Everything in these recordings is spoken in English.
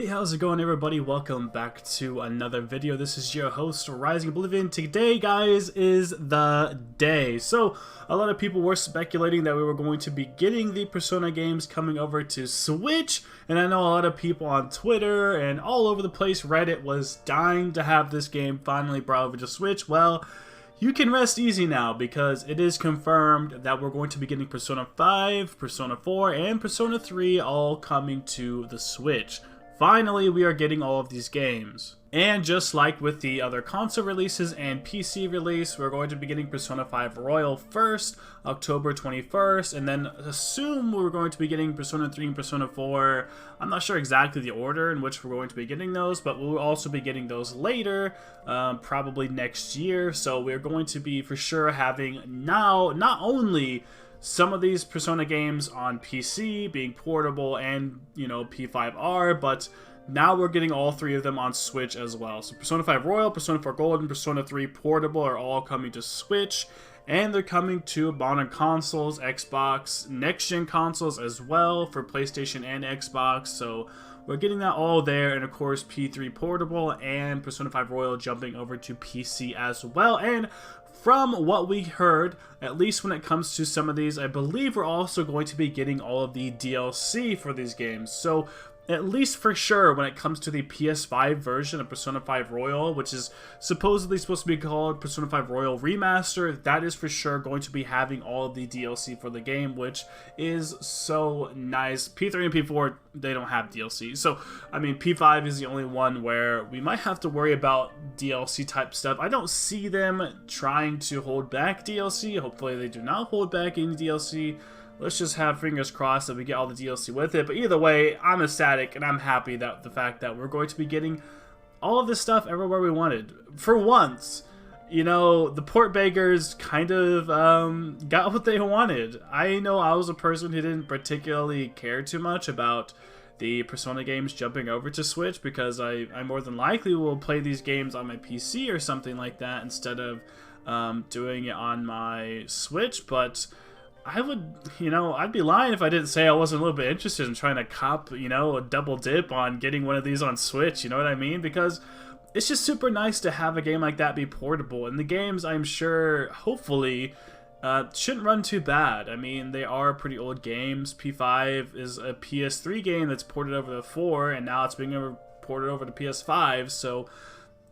Hey, how's it going, everybody? Welcome back to another video. This is your host, Rising Oblivion. Today, guys, is the day. So, a lot of people were speculating that we were going to be getting the Persona games coming over to Switch, and I know a lot of people on Twitter and all over the place, Reddit, was dying to have this game finally brought over to Switch. Well, you can rest easy now because it is confirmed that we're going to be getting Persona 5, Persona 4, and Persona 3 all coming to the Switch. Finally, we are getting all of these games. And just like with the other console releases and PC release, we're going to be getting Persona 5 Royal first, October 21st, and then assume we're going to be getting Persona 3 and Persona 4. I'm not sure exactly the order in which we're going to be getting those, but we'll also be getting those later, probably next year. So we're going to be for sure having now not only some of these Persona games on PC being portable and, you know, P5R, but now we're getting all three of them on Switch as well. So Persona 5 Royal, Persona 4 Gold, and Persona 3 Portable are all coming to Switch, and they're coming to modern consoles, Xbox, next-gen consoles as well for PlayStation and Xbox. So we're getting that all there, and of course P3 Portable and Persona 5 Royal jumping over to PC as well. And from what we heard, at least when it comes to some of these, I believe we're also going to be getting all of the DLC for these games. So at least for sure when it comes to the PS5 version of Persona 5 Royal, which is supposedly supposed to be called Persona 5 Royal Remaster, that is for sure going to be having all of the DLC for the game, which is so nice. P3 and P4, they don't have DLC. So, I mean, P5 is the only one where we might have to worry about DLC type stuff. I don't see them trying to hold back DLC. Hopefully they do not hold back any DLC. Let's just have fingers crossed that we get all the DLC with it. But either way, I'm ecstatic and I'm happy that the fact that we're going to be getting all of this stuff everywhere we wanted. For once, you know, the port beggars kind of got what they wanted. I know I was a person who didn't particularly care too much about the Persona games jumping over to Switch because I more than likely will play these games on my PC or something like that instead of doing it on my Switch. But I would, you know, I'd be lying if I didn't say I wasn't a little bit interested in trying to cop, you know, a double dip on getting one of these on Switch, you know what I mean? Because it's just super nice to have a game like that be portable. And the games, I'm sure, hopefully, shouldn't run too bad. I mean, they are pretty old games. P5 is a PS3 game that's ported over to 4, and now it's being ported over to PS5, so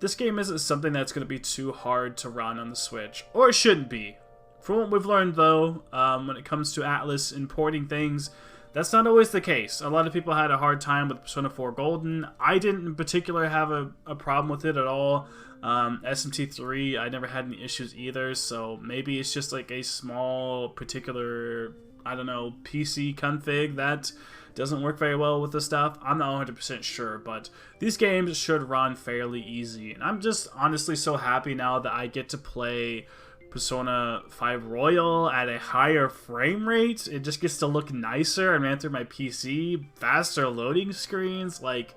this game isn't something that's going to be too hard to run on the Switch. Or it shouldn't be. From what we've learned, though, when it comes to Atlus importing things, that's not always the case. A lot of people had a hard time with Persona 4 Golden. I didn't in particular have a problem with it at all. SMT3, I never had any issues either, so maybe it's just like a small particular, I don't know, PC config that doesn't work very well with the stuff. I'm not 100% sure, but these games should run fairly easy. And I'm just honestly so happy now that I get to play Persona 5 Royal at a higher frame rate. It just gets to look nicer. I ran through my PC, faster loading screens, like,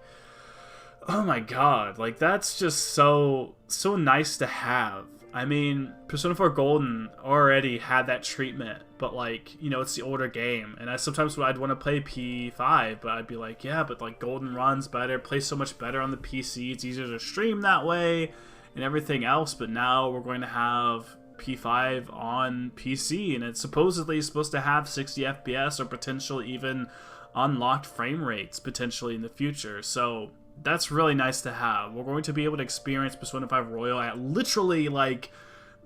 oh my god, like that's just so nice to have. I mean, Persona 4 Golden already had that treatment, but like, you know, it's the older game, and sometimes I'd want to play P5, but I'd be like, yeah, but like Golden runs better, plays so much better on the PC, it's easier to stream that way, and everything else. But now we're going to have P5 on PC, and it's supposedly supposed to have 60 FPS or potentially even unlocked frame rates potentially in the future. So that's really nice to have. We're going to be able to experience Persona 5 Royal at literally like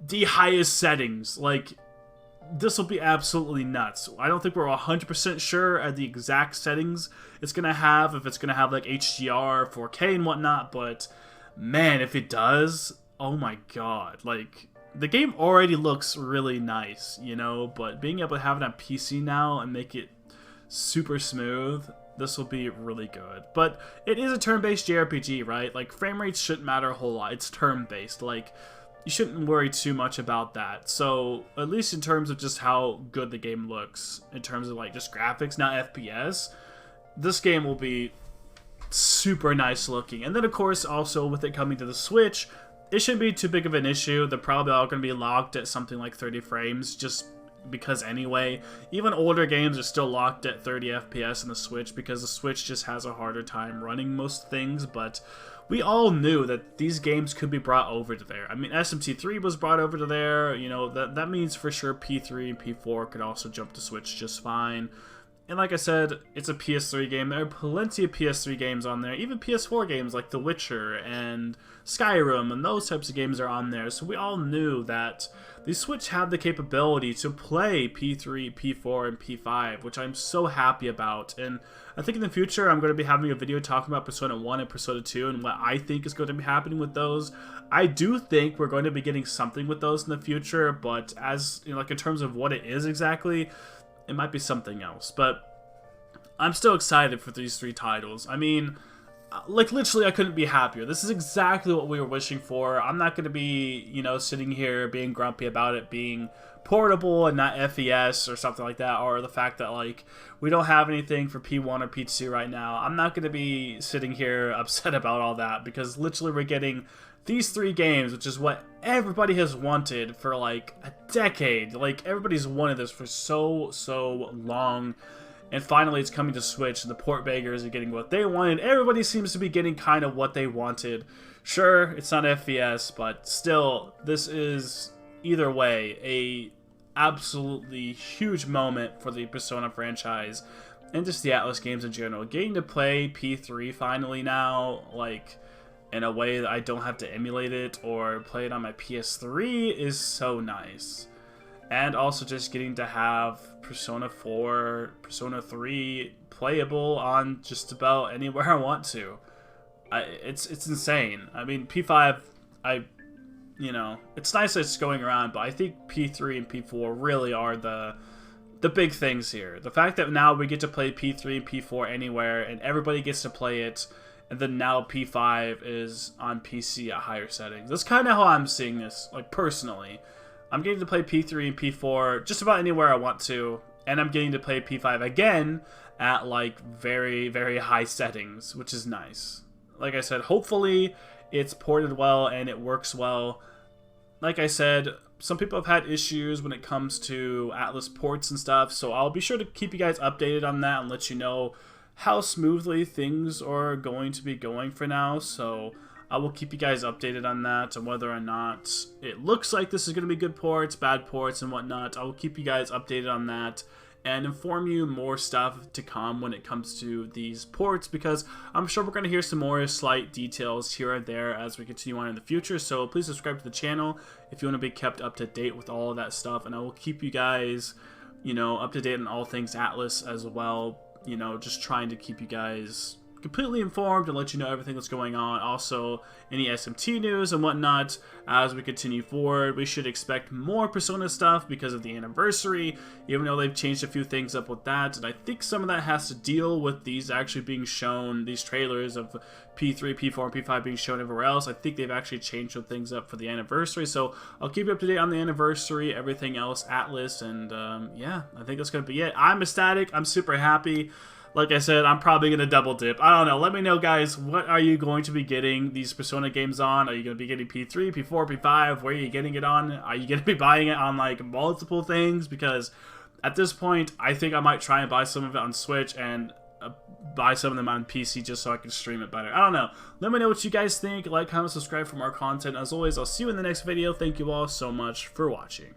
the highest settings. Like, this will be absolutely nuts. I don't think we're 100% sure at the exact settings it's gonna have, if it's gonna have like HDR, 4K and whatnot, but man, if it does, oh my god, like, the game already looks really nice, you know, but being able to have it on PC now and make it super smooth, this will be really good. But it is a turn-based JRPG, right? Like, frame rates shouldn't matter a whole lot. It's turn-based. Like, you shouldn't worry too much about that. So, at least in terms of just how good the game looks, in terms of, like, just graphics, not FPS, this game will be super nice looking. And then, of course, also with it coming to the Switch, it shouldn't be too big of an issue. They're probably all going to be locked at something like 30 frames, just because anyway, even older games are still locked at 30 FPS on the Switch because the Switch just has a harder time running most things, but we all knew that these games could be brought over to there. I mean, SMT3 was brought over to there, you know, that means for sure P3 and P4 could also jump to Switch just fine. And like I said, it's a PS3 game. There are plenty of PS3 games on there. Even PS4 games like The Witcher and Skyrim and those types of games are on there. So we all knew that the Switch had the capability to play P3, P4, and P5, which I'm so happy about. And I think in the future I'm going to be having a video talking about Persona 1 and Persona 2 and what I think is going to be happening with those. I do think we're going to be getting something with those in the future, but as, you know, like in terms of what it is exactly, it might be something else, but I'm still excited for these 3 titles. I mean, like, literally, I couldn't be happier. This is exactly what we were wishing for. I'm not going to be, you know, sitting here being grumpy about it being portable and not FES or something like that, or the fact that, like, we don't have anything for P1 or P2 right now. I'm not going to be sitting here upset about all that, because literally we're getting these 3 games, which is what everybody has wanted for like a decade. Like, everybody's wanted this for so long, and finally it's coming to Switch, and the port beggars are getting what they wanted. Everybody seems to be getting kind of what they wanted. Sure, it's not FES, but still, this is either way a absolutely huge moment for the Persona franchise and just the Atlus games in general. Getting to play P3 finally now, like, in a way that I don't have to emulate it or play it on my PS3 is so nice. And also just getting to have Persona 4, Persona 3 playable on just about anywhere I want to. It's insane. I mean, P5, you know, it's nice that it's going around, but I think P3 and P4 really are the big things here. The fact that now we get to play P3 and P4 anywhere, and everybody gets to play it, and then now P5 is on PC at higher settings. That's kind of how I'm seeing this, like, personally. I'm getting to play P3 and P4 just about anywhere I want to, and I'm getting to play P5 again at, like, very, very high settings, which is nice. Like I said, hopefully it's ported well and it works well. Like I said, some people have had issues when it comes to Atlus ports and stuff, so I'll be sure to keep you guys updated on that and let you know how smoothly things are going to be going for now. So I will keep you guys updated on that, and whether or not it looks like this is going to be good ports, bad ports, and whatnot. I will keep you guys updated on that and inform you more stuff to come when it comes to these ports, because I'm sure we're going to hear some more slight details here and there as we continue on in the future. So please subscribe to the channel if you want to be kept up to date with all of that stuff, and I will keep you guys, you know, up to date on all things Atlus as well. You know, just trying to keep you guys completely informed and let you know everything that's going on. Also, any SMT news and whatnot as we continue forward. We should expect more Persona stuff because of the anniversary, even though they've changed a few things up with that. And I think some of that has to deal with these actually being shown, these trailers of P3, P4, and P5 being shown everywhere else. I think they've actually changed some things up for the anniversary. So I'll keep you up to date on the anniversary, everything else, Atlus, and yeah, I think that's going to be it. I'm ecstatic. I'm super happy. Like I said, I'm probably going to double dip. I don't know. Let me know, guys. What are you going to be getting these Persona games on? Are you going to be getting P3, P4, P5? Where are you getting it on? Are you going to be buying it on, like, multiple things? Because at this point, I think I might try and buy some of it on Switch and buy some of them on PC just so I can stream it better. I don't know. Let me know what you guys think. Like, comment, subscribe for more content. As always, I'll see you in the next video. Thank you all so much for watching.